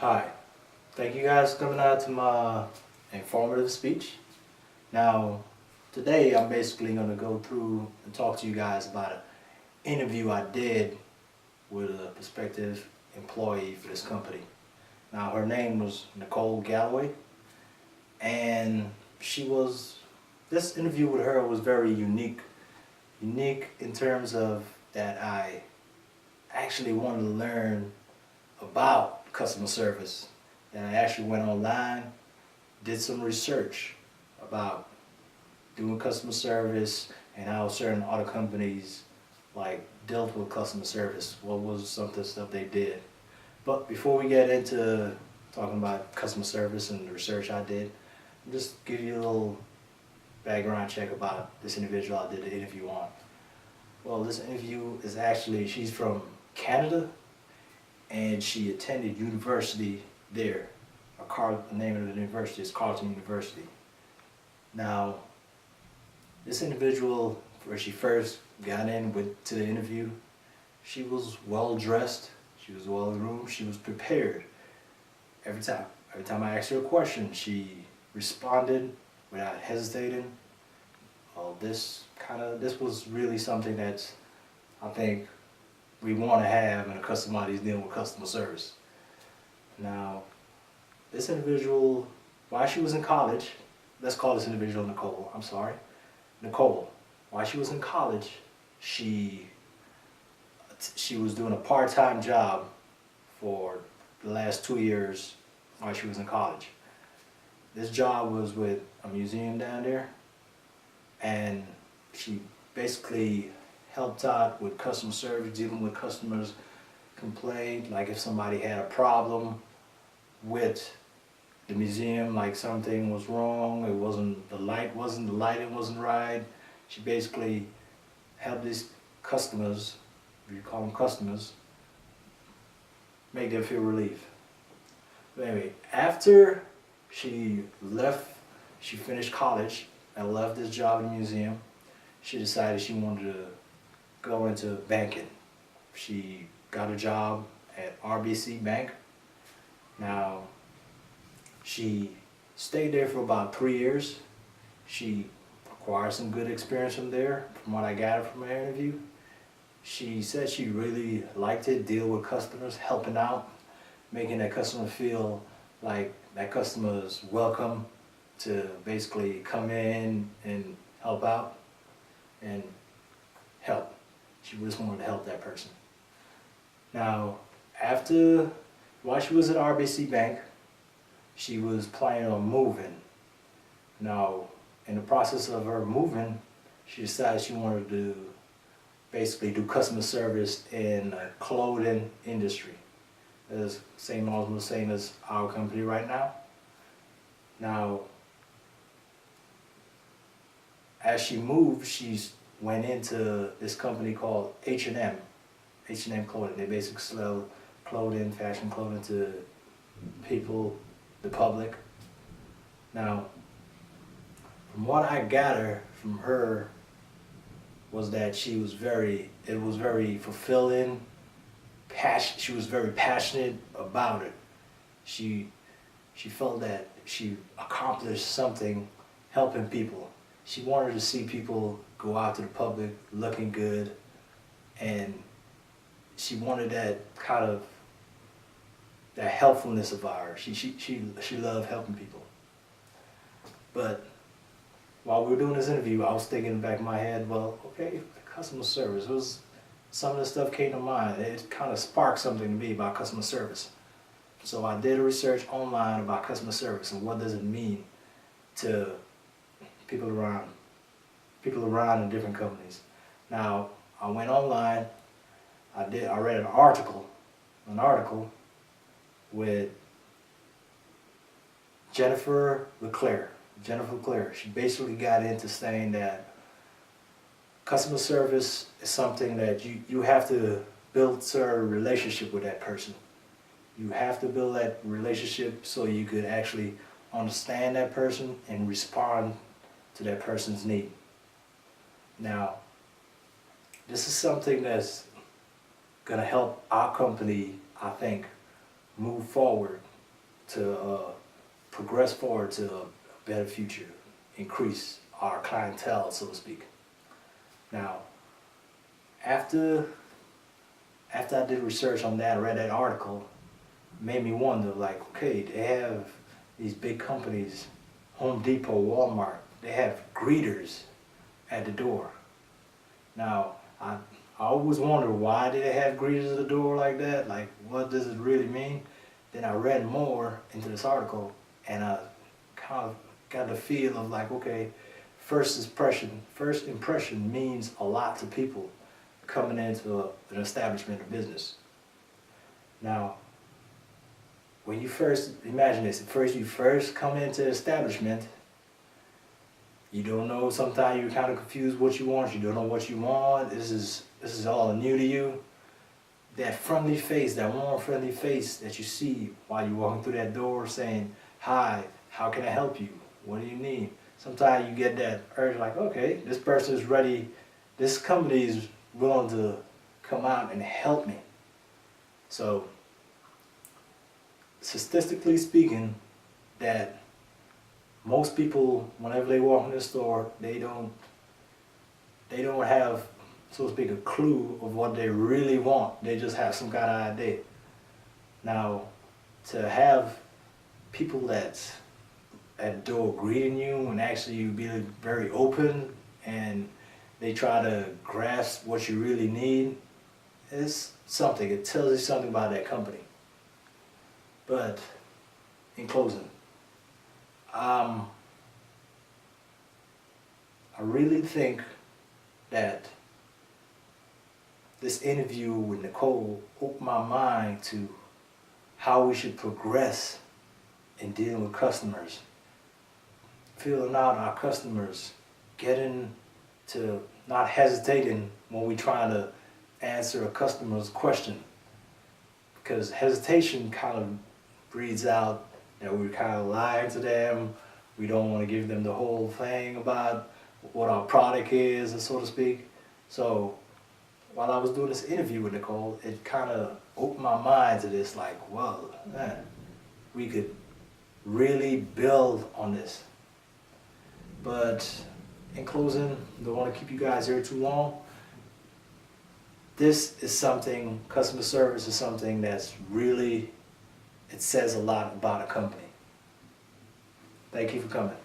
Hi, thank you guys for coming out to my informative speech. Now, today I'm basically going to go through and talk to you guys about an interview I did with a prospective employee for this company. Now, her name was Nicole Galloway, and this interview with her was very unique. Unique in terms of that I actually wanted to learn about customer service. And I actually went online, did some research about doing customer service and how certain auto companies like dealt with customer service. What was some of the stuff they did. But before we get into talking about customer service and the research I did, I'll just give you a little background check about this individual I did the interview on. Well, this interview is actually, she's from Canada, and she attended university there. The name of the university is Carleton University. Now, this individual, when she first got to the interview, she was well dressed, she was well groomed, she was prepared. Every time I asked her a question, she responded without hesitating. This was really something that I think we want to have in a somebody who's dealing with customer service. Now, this individual, while she was in college, let's call this individual Nicole, I'm sorry. Nicole, while she was in college, she was doing a part-time job for the last 2 years while she was in college. This job was with a museum down there, and she basically helped out with customer service, dealing with customers' complaint, like if somebody had a problem with the museum, like something was wrong, the lighting wasn't right. She basically helped these customers, if you call them customers, make them feel relief. But anyway, after she finished college and left this job in the museum, she decided she wanted to go into banking. She got a job at RBC Bank. Now, she stayed there for about 3 years. She acquired some good experience from there, from what I gathered from her interview. She said she really liked it, deal with customers, helping out, making that customer feel like that customer is welcome to basically come in and help out and help. She just wanted to help that person. Now, while she was at RBC Bank, she was planning on moving. Now, in the process of her moving, she decided she wanted to basically do customer service in the clothing industry. It's almost the same as our company right now. Now, as she moved, she went into this company called H&M Clothing. They basically sell clothing, fashion clothing to people, the public. Now, from what I gather from her was that it was very fulfilling, she was very passionate about it. She felt that she accomplished something helping people. She wanted to see people go out to the public looking good, and she wanted that helpfulness of ours. She loved helping people. But while we were doing this interview, I was thinking in the back of my head, well, okay, customer service. Some of the stuff came to mind. It kind of sparked something to me about customer service. So I did a research online about customer service and what does it mean to people around in different companies. Now, I went online, I read an article with Jennifer LeClaire. She basically got into saying that customer service is something that you have to build a relationship with that person. You have to build that relationship so you could actually understand that person and respond to that person's need. Now, this is something that's going to help our company, I think, move forward progress forward to a better future, increase our clientele, so to speak. Now, after I did research on that, I read that article, it made me wonder, like, okay, they have these big companies, Home Depot, Walmart, they have greeters at the door. Now, I always wonder, why do they have greeters at the door like that? Like, what does it really mean? Then I read more into this article, and I kind of got the feel of like, okay, first impression means a lot to people coming into an establishment or business. Now, when you first, imagine this, you first come into the establishment, you don't know, sometimes you're kind of confused what you want, you don't know what you want, this is all new to you. That friendly face, that warm friendly face that you see while you're walking through that door saying, hi, how can I help you? What do you need? Sometimes you get that urge like, okay, this person is ready, this company is willing to come out and help me. So, statistically speaking, that most people, whenever they walk in the store, they don't have, so to speak, a clue of what they really want. They just have some kind of idea. Now, to have people that's at the door greeting you and actually be very open and they try to grasp what you really need, it's something. It tells you something about that company. But in closing, I really think that this interview with Nicole opened my mind to how we should progress in dealing with customers, feeling out our customers, getting to not hesitating when we try to answer a customer's question. Because hesitation kind of breeds out that we're kind of lying to them, we don't want to give them the whole thing about what our product is, so to speak. So while I was doing this interview with Nicole, it kind of opened my mind to this, like, well, man, we could really build on this. But in closing, don't want to keep you guys here too long. This is something, customer service is something that's really, it says a lot about a company. Thank you for coming.